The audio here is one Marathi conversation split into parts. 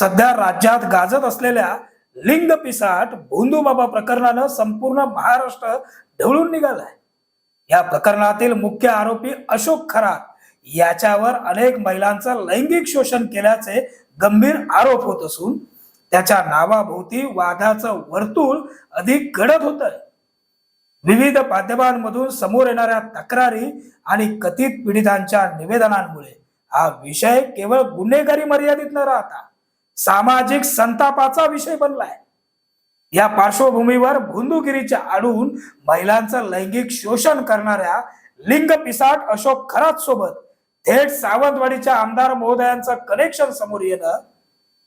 सध्या राज्यात गाजत असलेल्या लिंग पिसाट भोंदूबाबा प्रकरणानं संपूर्ण महाराष्ट्र ढवळून निघालाय। या प्रकरणातील मुख्य आरोपी अशोक खरात याच्यावर अनेक महिलांचं लैंगिक शोषण केल्याचे गंभीर आरोप होत असून त्याच्या नावाभोवती वादाचं वर्तुळ अधिक घडत होत आहे। विविध माध्यमांमधून समोर येणाऱ्या तक्रारी आणि कथित पीडितांच्या निवेदनांमुळे हा विषय केवळ गुन्हेगारी मर्यादित न राहता सामाजिक संतापाचा विषय बनलाय। या पार्श्वभूमीवर भोंदूगिरीच्या आडून महिलांचं लैंगिक शोषण करणाऱ्या लिंग पिसाट अशोक खरात सोबत थेट सावंतवाडीच्या आमदार महोदयांचं कनेक्शन समोर येणं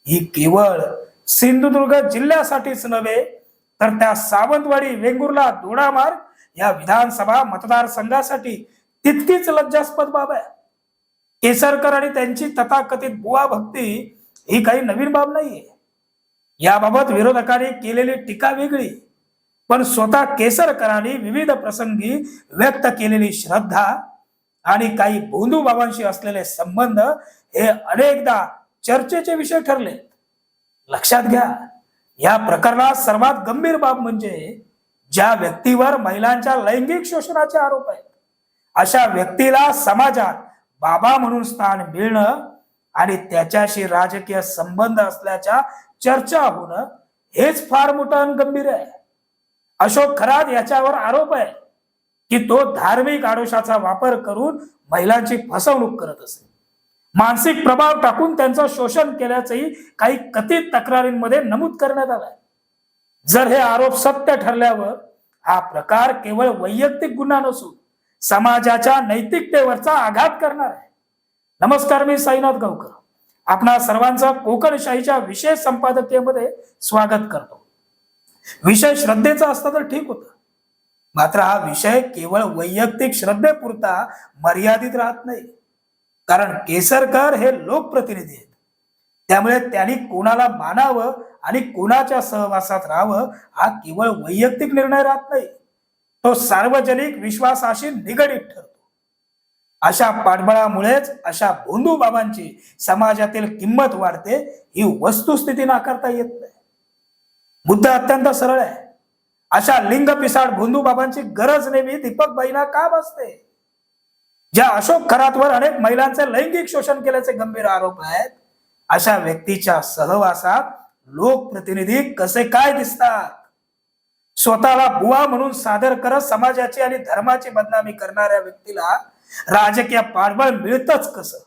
ही केवळ सिंधुदुर्ग जिल्ह्यासाठीच नव्हे तर त्या सावंतवाडी वेंगुर्ला दोडामार्ग या विधानसभा मतदारसंघासाठी तितकीच लज्जास्पद बाब आहे। केसरकर आणि त्यांची तथाकथित बुवा भक्ती ही काही नवीन बाब नाहीये। याबाबत विरोधकांनी केलेली टीका वेगळी, पण स्वतः केसरकरांनी विविध प्रसंगी व्यक्त केलेली श्रद्धा आणि काही भोंदू बाबांशी असलेले संबंध हे अनेकदा चर्चेचे विषय ठरले। लक्षात घ्या, या प्रकरणात सर्वात गंभीर बाब म्हणजे ज्या व्यक्तीवर महिलांच्या लैंगिक शोषणाचे आरोप आहेत अशा व्यक्तीला समाजात बाबा म्हणून स्थान मिळणं आणि त्याच्याशी राजकीय संबंध असल्याच्या चर्चा होणं हेच फार मोठं आणि गंभीर आहे। अशोक खरात याच्यावर आरोप आहे की तो धार्मिक आडोशाचा वापर करून महिलांची फसवणूक करत असे, मानसिक प्रभाव टाकून त्यांचं शोषण केल्याचंही काही कथित तक्रारींमध्ये नमूद करण्यात आलंय। जर हे आरोप सत्य ठरल्यावर हा प्रकार केवळ वैयक्तिक गुन्हा नसून समाजाच्या नैतिकतेवरचा आघात करणार आहे। नमस्कार, मी साईनाथ गावकर आपणा सर्वांचं कोकणशाहीच्या विशेष संपादकीयमध्ये स्वागत करतो। विषय श्रद्धेचा असता तर ठीक होता, मात्र हा विषय केवळ वैयक्तिक श्रद्धेपुरता मर्यादित राहत नाही। कारण केसरकर हे लोकप्रतिनिधी आहेत, त्यामुळे त्यांनी कोणाला मानावं आणि कोणाच्या सहवासात राहावं हा केवळ वैयक्तिक निर्णय राहत नाही, तो सार्वजनिक विश्वासाशी निगडीत ठरतो। अशा पाठबळामुळेच अशा भोंदू बाबांची समाजातील किंमत वाढते ही वस्तुस्थिती नाकारता येत नाही। मुद्दा अत्यंत सरळ आहे, अशा लिंग पिसाड भोंदू बाबांची गरज नेहमी दीपकबाईंना का भासते? ज्या अशोक खरातवर अनेक महिलांचे लैंगिक शोषण केल्याचे गंभीर आरोप आहेत अशा व्यक्तीच्या सहवासात लोकप्रतिनिधी कसे काय दिसतात? स्वतःला बुवा म्हणून सादर करत समाजाची आणि धर्माची बदनामी करणाऱ्या व्यक्तीला राजकीय पाठबळ मिळतच कसं?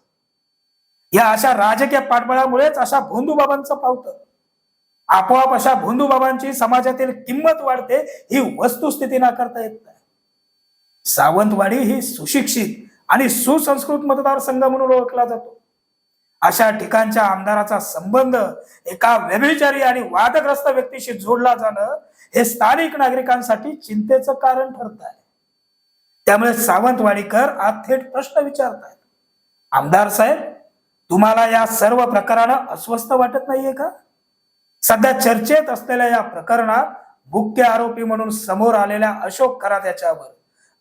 या अशा राजकीय पाठबळामुळेच अशा भोंदू बाबांचं पावतं। आपोआप अशा भोंदू बाबांची समाजातील किंमत वाढते ही वस्तुस्थिती नाकारता येत नाही। सावंतवाडी ही सुशिक्षित आणि सुसंस्कृत मतदारसंघ म्हणून ओळखला जातो। अशा ठिकाणच्या आमदाराचा संबंध एका व्यभिचारी आणि वादग्रस्त व्यक्तीशी जोडला जाणं हे स्थानिक नागरिकांसाठी चिंतेचं कारण ठरत आहे। त्यामुळे सावंतवाडीकर आज थेट प्रश्न विचारतात, आमदार साहेब, तुम्हाला या सर्व प्रकारानं अस्वस्थ वाटत नाहीये का? सध्या चर्चेत असलेल्या या प्रकरणात मुख्य आरोपी म्हणून समोर आलेल्या अशोक खरात याच्यावर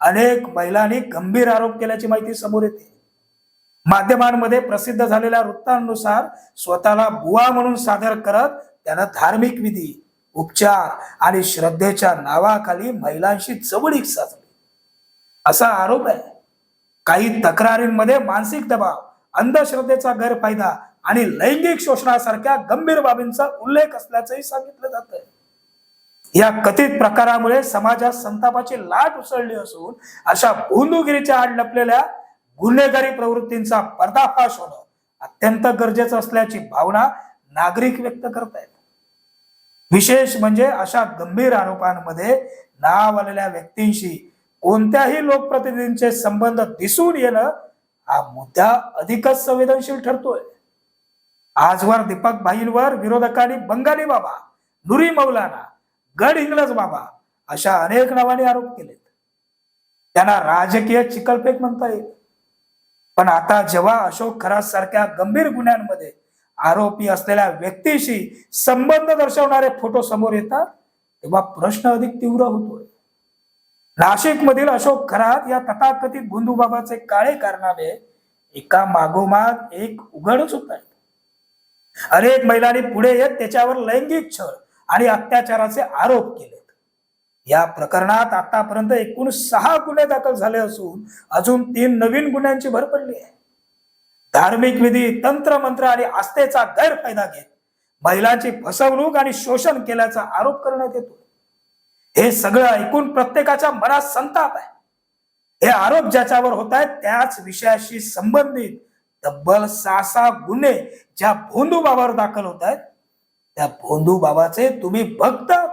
अनेक महिलांनी गंभीर आरोप केल्याची माहिती समोर येते। माध्यमांमध्ये प्रसिद्ध झालेल्या वृत्तांनुसार स्वतःला बुवा म्हणून सादर करत त्यानं धार्मिक विधी, उपचार आणि श्रद्धेच्या नावाखाली महिलांशी जवळीक साधली असा आरोप आहे। काही तक्रारींमध्ये मानसिक दबाव, अंधश्रद्धेचा गैरफायदा आणि लैंगिक शोषणासारख्या गंभीर बाबींचा उल्लेख असल्याचंही सांगितलं जात आहे। या कथित प्रकारामुळे समाजात संतापाची लाट उसळली असून अशा भोंदूगिरीच्या आड लपलेल्या गुन्हेगारी प्रवृत्तींचा पर्दाफाश होणं अत्यंत गरजेचं असल्याची भावना नागरिक व्यक्त करतायत। विशेष म्हणजे अशा गंभीर आरोपांमध्ये नाव आलेल्या व्यक्तींशी कोणत्याही लोकप्रतिनिधींचे संबंध दिसून येणं हा मुद्दा अधिकच संवेदनशील ठरतोय। आजवर दीपकबाईंवर विरोधकांनी बंगाली बाबा, नुरी मौलाना, गड इंग्लज बाबा अशा अनेक नावाने आरोप केलेत। त्यांना राजकीय चिखलफेक म्हणता येईल, पण आता जेव्हा अशोक खरात सारख्या गंभीर गुन्ह्यांमध्ये आरोपी असलेल्या व्यक्तीशी संबंध दर्शवणारे फोटो समोर येतात तेव्हा प्रश्न अधिक तीव्र होतोय। नाशिक मधील अशोक खरात या तथाकथित भोंदू बाबाचे काळे कारनामे एका मागोमाग एक उघडच होत आहेत। अनेक महिलांनी पुढे येत त्याच्यावर लैंगिक छळ आणि अत्याचाराचे आरोप केलेत. या प्रकरणात आतापर्यंत एकूण 6 गुन्हे दाखल झाले असून अजून 3 नवीन गुन्ह्यांची भर पडली आहे. धार्मिक विधी, तंत्रमंत्र आणि आस्थेचा गैरफायदा घेत महिलांची फसवणूक आणि शोषण केल्याचा आरोप करण्यात येतो. हे सगळं ऐकून प्रत्येकाच्या मनात संताप आहे. हे आरोप ज्याच्यावर होत आहेत त्याच विषयाशी संबंधित तब्बल 6 गुन्हे ज्या भोंदू बाबावर दाखल होत आहेत त्या भोंदू बाबाचे तुम्ही भक्त आहात.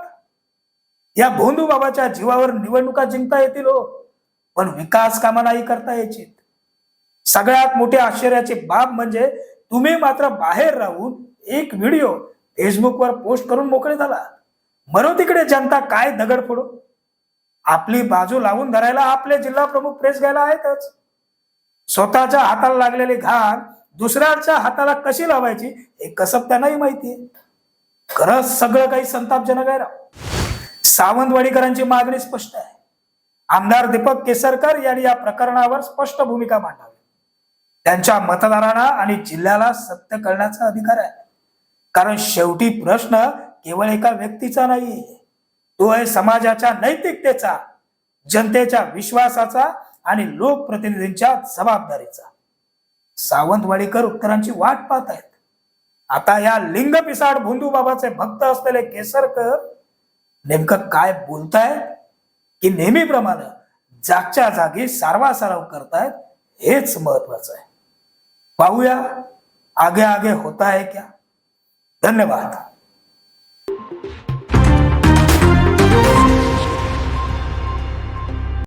या भोंदू बाबाच्या जीवावर निवडणुका जिंकता येतील हो, पण विकास कामं नाही करता यायची. सगळ्यात मोठी आश्चर्याची बाब म्हणजे तुम्ही मात्र बाहेर राहून एक व्हिडिओ फेसबुकवर पोस्ट करून मोकळे झाला. मरो तिकडे जनता काय दगड फोडो. आपली बाजू लावून धरायला आपले जिल्हा प्रमुख प्रेस घ्यायला आहेतच. स्वतःच्या हाताला लागलेली घाण दुसऱ्याच्या हाताला कशी लावायची हे कसब त्यांनाही माहितीये. खरंच सगळं काही संतापजनक आहे राव. सावंतवाडीकरांची मागणी स्पष्ट आहे. आमदार दीपक केसरकर यांनी या प्रकरणावर स्पष्ट भूमिका मांडावी. त्यांच्या मतदारांना आणि जिल्ह्याला सत्य करण्याचा अधिकार आहे. कारण शेवटी प्रश्न केवळ एका व्यक्तीचा नाही, तो आहे समाजाच्या नैतिकतेचा, जनतेच्या विश्वासाचा आणि लोकप्रतिनिधींच्या जबाबदारीचा. सावंतवाडीकर उत्तरांची वाट पाहत आहेत. आता या लिंग पिसाड भोंदू बाबाचे भक्त असलेले केसरकर नेमकं काय बोलतायत की नेहमीप्रमाणे जागच्या जागी सारवासारव करतायत हेच महत्वाचं आहे. पाहूया आगे आगे होता है क्या. धन्यवाद.